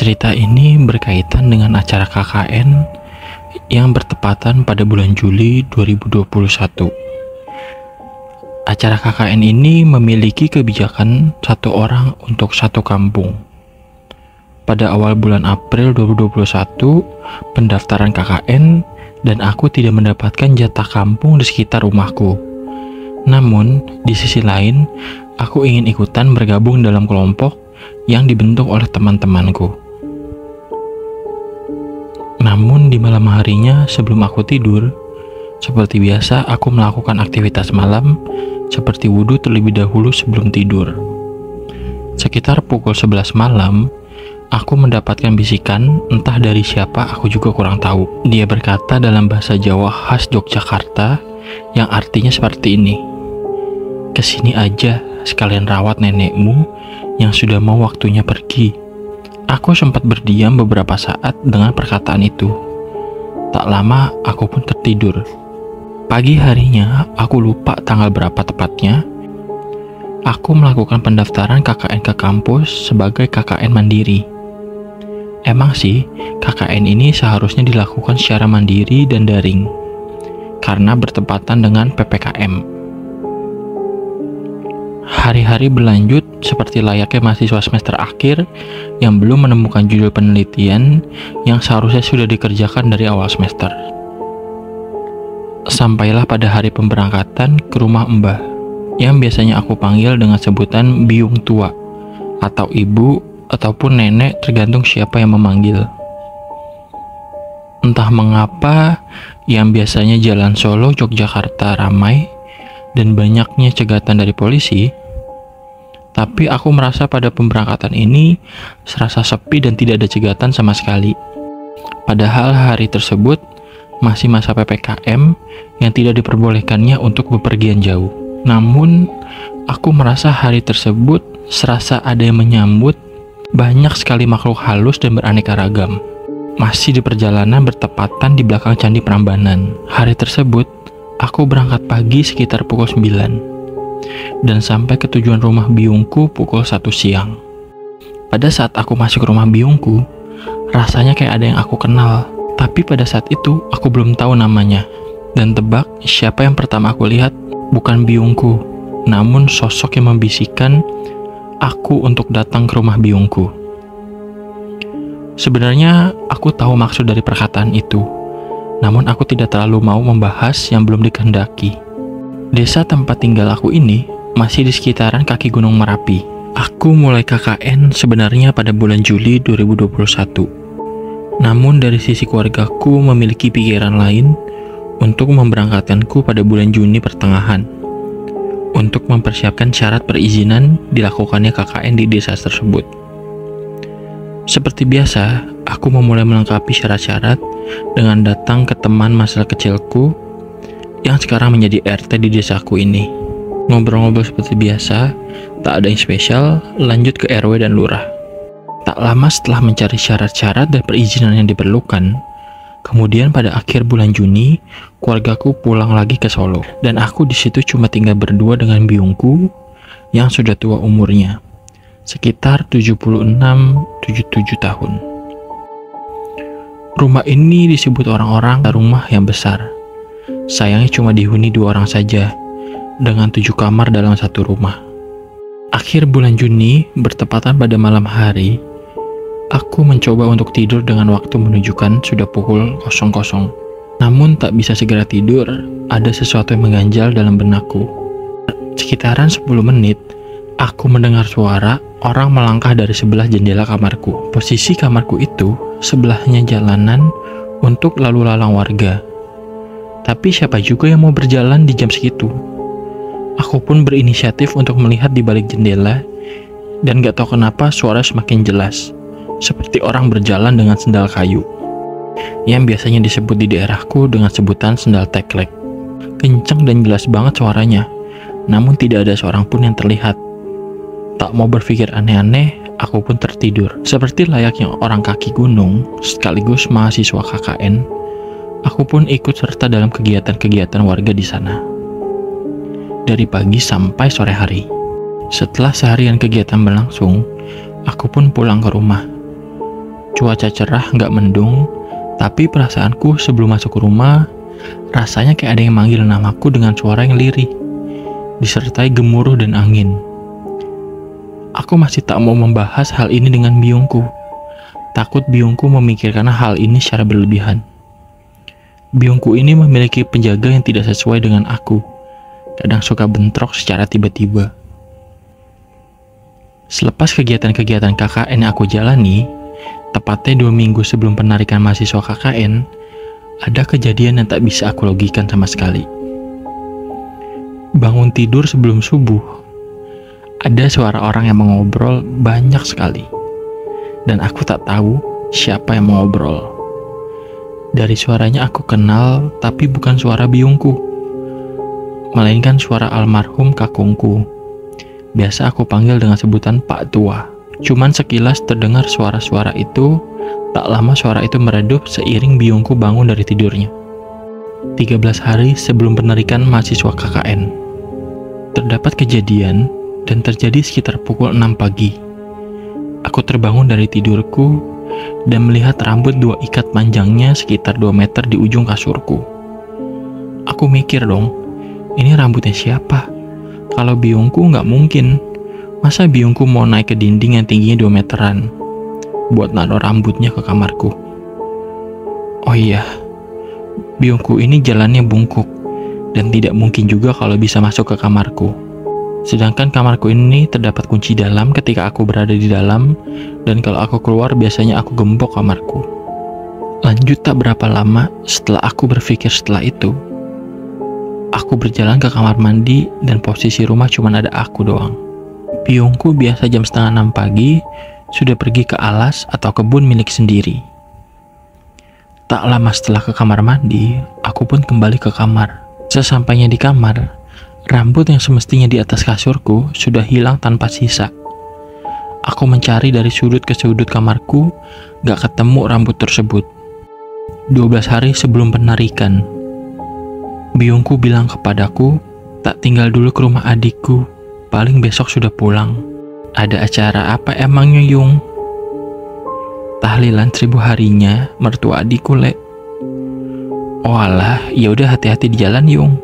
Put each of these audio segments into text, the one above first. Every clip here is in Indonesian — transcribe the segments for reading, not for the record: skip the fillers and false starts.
Cerita ini berkaitan dengan acara KKN yang bertepatan pada bulan Juli 2021. Acara KKN ini memiliki kebijakan satu orang untuk satu kampung. Pada awal bulan April 2021, pendaftaran KKN dan aku tidak mendapatkan jatah kampung di sekitar rumahku. Namun, di sisi lain, aku ingin ikutan bergabung dalam kelompok yang dibentuk oleh teman-temanku. Namun, di malam harinya sebelum aku tidur, seperti biasa aku melakukan aktivitas malam seperti wudhu terlebih dahulu sebelum tidur. Sekitar pukul 11 malam, aku mendapatkan bisikan, entah dari siapa aku juga kurang tahu. Dia berkata dalam bahasa Jawa khas Yogyakarta yang artinya seperti ini. "Kesini aja, sekalian rawat nenekmu yang sudah mau waktunya pergi." Aku sempat berdiam beberapa saat dengan perkataan itu. Tak lama aku pun tertidur. Pagi harinya, aku lupa tanggal berapa tepatnya, aku melakukan pendaftaran KKN ke kampus sebagai KKN mandiri. Emang sih, KKN ini seharusnya dilakukan secara mandiri dan daring, karena bertepatan dengan PPKM. Hari-hari berlanjut seperti layaknya mahasiswa semester akhir yang belum menemukan judul penelitian yang seharusnya sudah dikerjakan dari awal semester. Sampailah pada hari pemberangkatan ke rumah Mbah, yang biasanya aku panggil dengan sebutan Biung Tua, atau ibu, ataupun nenek tergantung siapa yang memanggil. Entah mengapa, yang biasanya jalan Solo Yogyakarta ramai dan banyaknya cegatan dari polisi, tapi aku merasa pada pemberangkatan ini serasa sepi dan tidak ada cegatan sama sekali. Padahal hari tersebut masih masa PPKM yang tidak diperbolehkannya untuk bepergian jauh. Namun, aku merasa hari tersebut serasa ada yang menyambut banyak sekali makhluk halus dan beraneka ragam. Masih di perjalanan bertepatan di belakang Candi Prambanan. Hari tersebut, aku berangkat pagi sekitar pukul 9 dan sampai ke tujuan rumah biungku pukul 1 siang. Pada saat aku masuk ke rumah biungku, rasanya kayak ada yang aku kenal. Tapi pada saat itu, aku belum tahu namanya. Dan tebak, siapa yang pertama aku lihat? Bukan biungku, namun sosok yang membisikkan aku untuk datang ke rumah biungku. Sebenarnya, aku tahu maksud dari perkataan itu. Namun aku tidak terlalu mau membahas yang belum dikehendaki. Desa tempat tinggal aku ini masih di sekitaran kaki Gunung Merapi. Aku mulai KKN sebenarnya pada bulan Juli 2021. Namun dari sisi keluargaku memiliki pikiran lain untuk memberangkatkanku pada bulan Juni pertengahan untuk mempersiapkan syarat perizinan dilakukannya KKN di desa tersebut. Seperti biasa, aku memulai melengkapi syarat-syarat dengan datang ke teman masa kecilku yang sekarang menjadi RT di desaku ini. Ngobrol-ngobrol seperti biasa, tak ada yang spesial, lanjut ke RW dan lurah. Tak lama setelah mencari syarat-syarat dan perizinan yang diperlukan, kemudian pada akhir bulan Juni, keluargaku pulang lagi ke Solo. Dan aku di situ cuma tinggal berdua dengan biungku yang sudah tua umurnya, sekitar 76-77 tahun. Rumah ini disebut orang-orang rumah yang besar. Sayangnya cuma dihuni 2 orang saja, dengan 7 kamar dalam satu rumah. Akhir bulan Juni, bertepatan pada malam hari, aku mencoba untuk tidur dengan waktu menunjukkan sudah pukul 00. Namun tak bisa segera tidur, ada sesuatu yang mengganjal dalam benakku. Sekitaran 10 menit, aku mendengar suara orang melangkah dari sebelah jendela kamarku. Posisi kamarku itu sebelahnya jalanan untuk lalu lalang warga. Tapi siapa juga yang mau berjalan di jam segitu? Aku pun berinisiatif untuk melihat di balik jendela, dan gak tahu kenapa suara semakin jelas. Seperti orang berjalan dengan sendal kayu, yang biasanya disebut di daerahku dengan sebutan sendal teklek. Kencang dan jelas banget suaranya, namun tidak ada seorang pun yang terlihat. Tak mau berpikir aneh-aneh, aku pun tertidur. Seperti layaknya orang kaki gunung, sekaligus mahasiswa KKN, aku pun ikut serta dalam kegiatan-kegiatan warga di sana. Dari pagi sampai sore hari. Setelah seharian kegiatan berlangsung, aku pun pulang ke rumah. Cuaca cerah, nggak mendung, tapi perasaanku sebelum masuk rumah, rasanya kayak ada yang manggil namaku dengan suara yang lirih, disertai gemuruh dan angin. Aku masih tak mau membahas hal ini dengan biungku. Takut biungku memikirkan hal ini secara berlebihan. Biungku ini memiliki penjaga yang tidak sesuai dengan aku. Kadang suka bentrok secara tiba-tiba. Selepas kegiatan-kegiatan KKN yang aku jalani, tepatnya 2 minggu sebelum penarikan mahasiswa KKN, ada kejadian yang tak bisa aku logikan sama sekali. Bangun tidur sebelum subuh, ada suara orang yang mengobrol banyak sekali. Dan aku tak tahu siapa yang mengobrol. Dari suaranya aku kenal, tapi bukan suara biungku, melainkan suara almarhum kakungku. Biasa aku panggil dengan sebutan Pak Tua. Cuman sekilas terdengar suara-suara itu, tak lama suara itu meredup seiring biungku bangun dari tidurnya. 13 hari sebelum penarikan mahasiswa KKN. Terdapat kejadian dan terjadi sekitar pukul 6 pagi. Aku terbangun dari tidurku dan melihat rambut 2 ikat panjangnya sekitar 2 meter di ujung kasurku. Aku mikir dong, ini rambutnya siapa? Kalau biungku nggak mungkin. Masa biungku mau naik ke dinding yang tingginya 2 meteran buat naruh rambutnya ke kamarku? Oh iya, biungku ini jalannya bungkuk dan tidak mungkin juga kalau bisa masuk ke kamarku. Sedangkan kamarku ini terdapat kunci dalam ketika aku berada di dalam, dan kalau aku keluar biasanya aku gembok kamarku. Lanjut tak berapa lama setelah aku berpikir setelah itu, aku berjalan ke kamar mandi dan posisi rumah cuma ada aku doang. Biungku biasa jam setengah 6 pagi sudah pergi ke alas atau kebun milik sendiri. Tak lama setelah ke kamar mandi, aku pun kembali ke kamar. Sesampainya di kamar, rambut yang semestinya di atas kasurku sudah hilang tanpa sisa. Aku mencari dari sudut ke sudut kamarku, gak ketemu rambut tersebut. 12 hari sebelum penarikan, biungku bilang kepadaku, tak tinggal dulu ke rumah adikku, paling besok sudah pulang. Ada acara apa emangnya, Yung? Tahlilan 1000 harinya mertua adikku, Lek. Oh alah, yaudah hati-hati di jalan, Yung.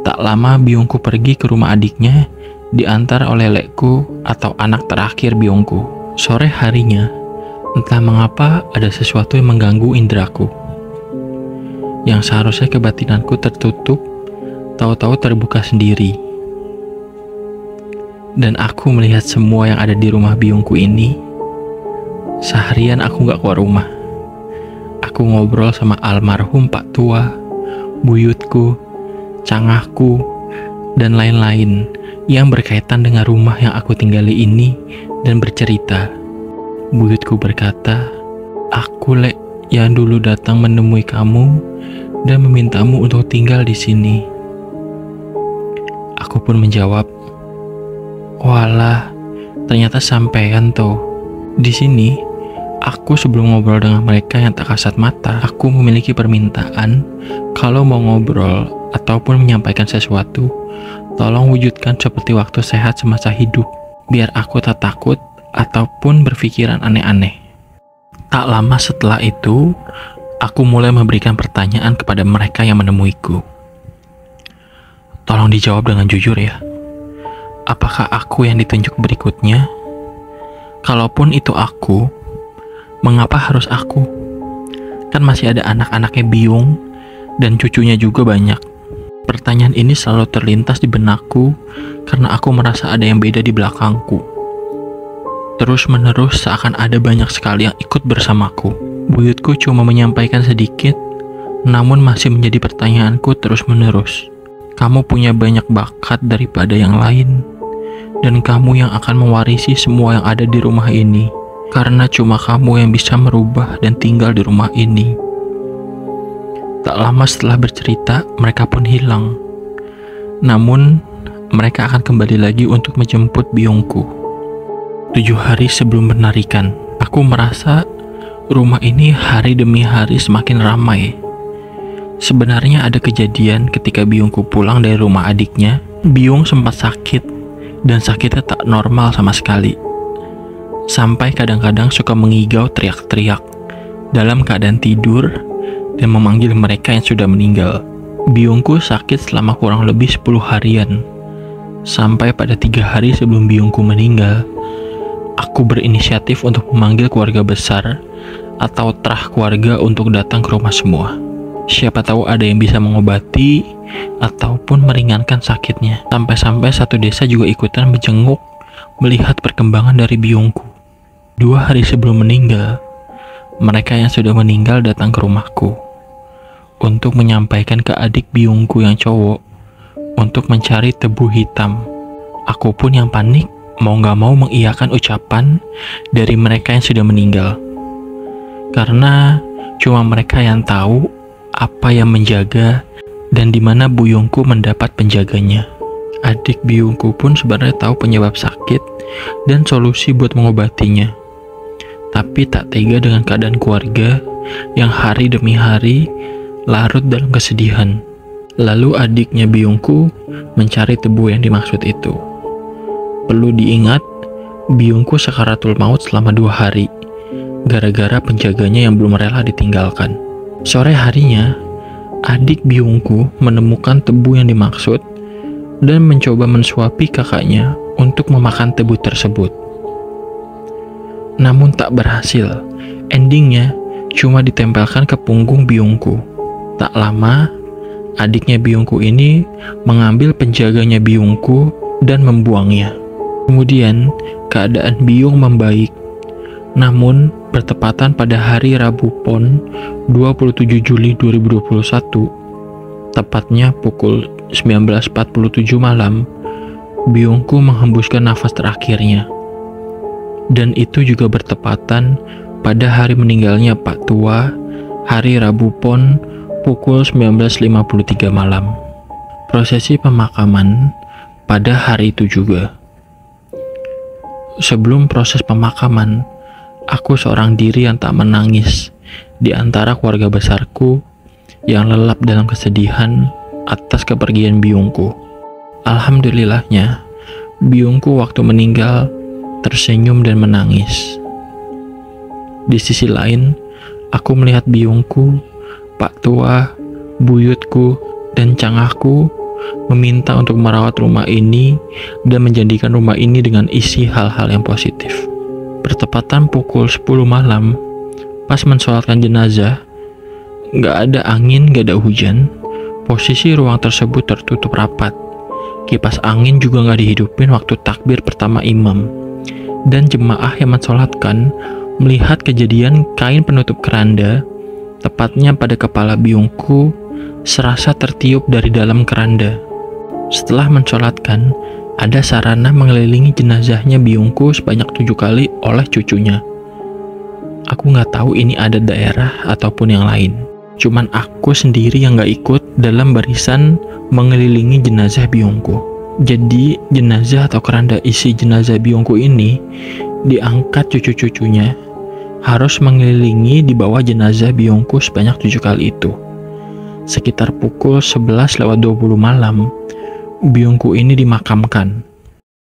Tak lama biungku pergi ke rumah adiknya, diantar oleh lekku atau anak terakhir biungku. Sore harinya, entah mengapa ada sesuatu yang mengganggu indraku. Yang seharusnya kebatinanku tertutup, tahu-tahu terbuka sendiri. Dan aku melihat semua yang ada di rumah biungku ini. Seharian aku gak keluar rumah. Aku ngobrol sama almarhum Pak Tua, buyutku, cangahku, dan lain-lain yang berkaitan dengan rumah yang aku tinggali ini dan bercerita. Buyutku berkata, aku Lek yang dulu datang menemui kamu dan memintamu untuk tinggal di sini. Aku pun menjawab, walah, ternyata sampean toh. Di sini, aku sebelum ngobrol dengan mereka yang tak kasat mata, aku memiliki permintaan kalau mau ngobrol ataupun menyampaikan sesuatu, tolong wujudkan seperti waktu sehat semasa hidup, biar aku tak takut ataupun berpikiran aneh-aneh. Tak lama setelah itu, aku mulai memberikan pertanyaan kepada mereka yang menemuiku. Tolong dijawab dengan jujur ya. Apakah aku yang ditunjuk berikutnya? Kalaupun itu aku, mengapa harus aku? Kan masih ada anak-anaknya biung dan cucunya juga banyak. Pertanyaan ini selalu terlintas di benakku karena aku merasa ada yang beda di belakangku. Terus-menerus seakan ada banyak sekali yang ikut bersamaku. Buyutku cuma menyampaikan sedikit, namun masih menjadi pertanyaanku terus-menerus. Kamu punya banyak bakat daripada yang lain, dan kamu yang akan mewarisi semua yang ada di rumah ini, karena cuma kamu yang bisa merubah dan tinggal di rumah ini. Tak lama setelah bercerita, mereka pun hilang. Namun, mereka akan kembali lagi untuk menjemput biungku. 7 hari sebelum penarikan, aku merasa rumah ini hari demi hari semakin ramai. Sebenarnya ada kejadian ketika biungku pulang dari rumah adiknya. Biung sempat sakit, dan sakitnya tak normal sama sekali. Sampai kadang-kadang suka mengigau teriak-teriak dalam keadaan tidur dan memanggil mereka yang sudah meninggal. Biungku sakit selama kurang lebih 10 harian. Sampai pada 3 hari sebelum biungku meninggal, aku berinisiatif untuk memanggil keluarga besar atau terah keluarga untuk datang ke rumah semua. Siapa tahu ada yang bisa mengobati ataupun meringankan sakitnya. Sampai-sampai satu desa juga ikutan menjenguk melihat perkembangan dari biungku. 2 hari sebelum meninggal, mereka yang sudah meninggal datang ke rumahku untuk menyampaikan ke adik biungku yang cowok untuk mencari tebu hitam. Aku pun yang panik mau gak mau mengiyakan ucapan dari mereka yang sudah meninggal. Karena cuma mereka yang tahu apa yang menjaga dan di mana biungku mendapat penjaganya. Adik biungku pun sebenarnya tahu penyebab sakit dan solusi buat mengobatinya. Tapi tak tega dengan keadaan keluarga yang hari demi hari larut dalam kesedihan. Lalu adiknya biungku mencari tebu yang dimaksud itu. Perlu diingat, biungku sakaratul maut selama 2 hari, gara-gara penjaganya yang belum rela ditinggalkan. Sore harinya, adik biungku menemukan tebu yang dimaksud dan mencoba mensuapi kakaknya untuk memakan tebu tersebut. Namun tak berhasil, endingnya cuma ditempelkan ke punggung biungku. Tak lama, adiknya biungku ini mengambil penjaganya biungku dan membuangnya. Kemudian, keadaan biung membaik. Namun, bertepatan pada hari Rabu Pon 27 Juli 2021, tepatnya pukul 19.47 malam, biungku menghembuskan nafas terakhirnya. Dan itu juga bertepatan pada hari meninggalnya Pak Tua, hari Rabu Pon pukul 19.53 malam. Prosesi pemakaman pada hari itu juga. Sebelum proses pemakaman, aku seorang diri yang tak menangis di antara keluarga besarku yang lelap dalam kesedihan atas kepergian biungku. Alhamdulillahnya, biungku waktu meninggal tersenyum dan menangis. Di sisi lain, aku melihat biungku, Pak Tua, buyutku, dan cangahku meminta untuk merawat rumah ini dan menjadikan rumah ini dengan isi hal-hal yang positif. Bertepatan pukul 10 malam, pas mensolatkan jenazah, gak ada angin, gak ada hujan. Posisi ruang tersebut tertutup rapat. Kipas angin juga gak dihidupin waktu takbir pertama imam. Dan jemaah yang mensolatkan melihat kejadian kain penutup keranda, tepatnya pada kepala biungku, serasa tertiup dari dalam keranda. Setelah mensolatkan, ada sarana mengelilingi jenazahnya biungku sebanyak 7 kali oleh cucunya. Aku nggak tahu ini ada daerah ataupun yang lain. Cuman aku sendiri yang nggak ikut dalam barisan mengelilingi jenazah biungku. Jadi jenazah atau keranda isi jenazah biungku ini diangkat cucu-cucunya harus mengelilingi di bawah jenazah biungku sebanyak 7 kali itu. Sekitar pukul 11.20 malam, biungku ini dimakamkan.